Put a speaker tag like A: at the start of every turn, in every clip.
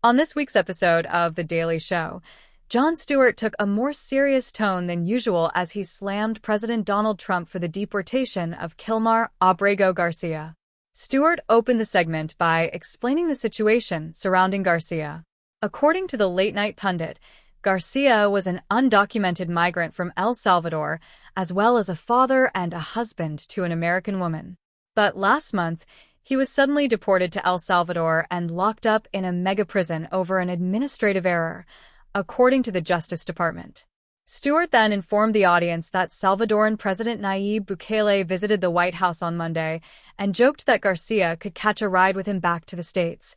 A: On this week's episode of The Daily Show, Jon Stewart took a more serious tone than usual as he slammed President Donald Trump for the deportation of Kilmar Abrego Garcia. Stewart opened the segment by explaining the situation surrounding Garcia. According to the late-night pundit, Garcia was an undocumented migrant from El Salvador, as well as a father and a husband to an American woman. But last month, he was suddenly deported to El Salvador and locked up in a mega prison over an administrative error, according to the Justice Department. Stewart then informed the audience that Salvadoran President Nayib Bukele visited the White House on Monday and joked that Garcia could catch a ride with him back to the States.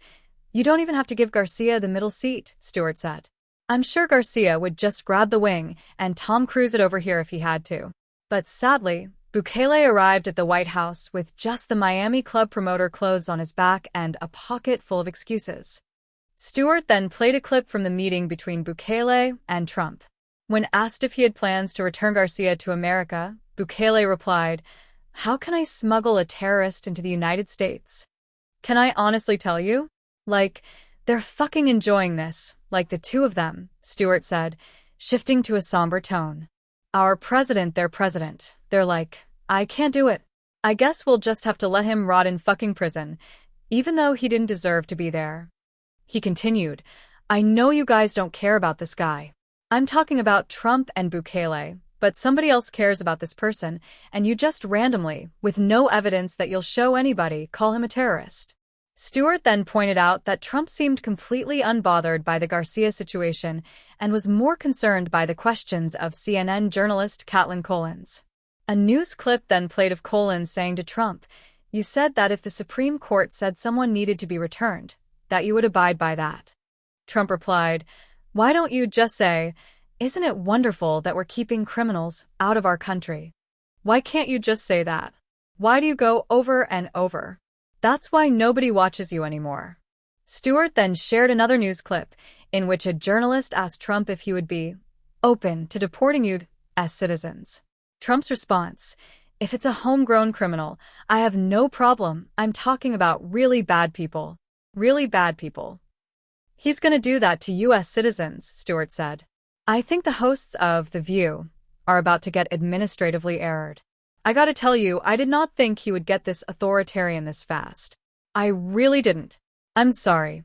A: "You don't even have to give Garcia the middle seat," Stewart said. "I'm sure Garcia would just grab the wing and Tom Cruise it over here if he had to." But sadly, Bukele arrived at the White House with just the Miami club promoter clothes on his back and a pocket full of excuses. Stewart then played a clip from the meeting between Bukele and Trump. When asked if he had plans to return Garcia to America, Bukele replied, "How can I smuggle a terrorist into the United States? Can I honestly tell you? They're fucking enjoying this, like the two of them," Stewart said, shifting to a somber tone. "Our president, their president. They're like, I can't do it. I guess we'll just have to let him rot in fucking prison, even though he didn't deserve to be there." He continued, "I know you guys don't care about this guy. I'm talking about Trump and Bukele, but somebody else cares about this person, and you just randomly, with no evidence that you'll show anybody, call him a terrorist." Stewart then pointed out that Trump seemed completely unbothered by the Garcia situation and was more concerned by the questions of CNN journalist Karoline Collins. A news clip then played of Collins saying to Trump, "You said that if the Supreme Court said someone needed to be returned, that you would abide by that." Trump replied, "Why don't you just say, 'Isn't it wonderful that we're keeping criminals out of our country?' Why can't you just say that? Why do you go over and over? That's why nobody watches you anymore." Stewart then shared another news clip in which a journalist asked Trump if he would be open to deporting U.S. citizens. Trump's response, "If it's a homegrown criminal, I have no problem. I'm talking about really bad people. Really bad people. He's going to do that to U.S. citizens," Stewart said. "I think the hosts of The View are about to get administratively errored. I gotta tell you, I did not think he would get this authoritarian this fast. I really didn't. I'm sorry.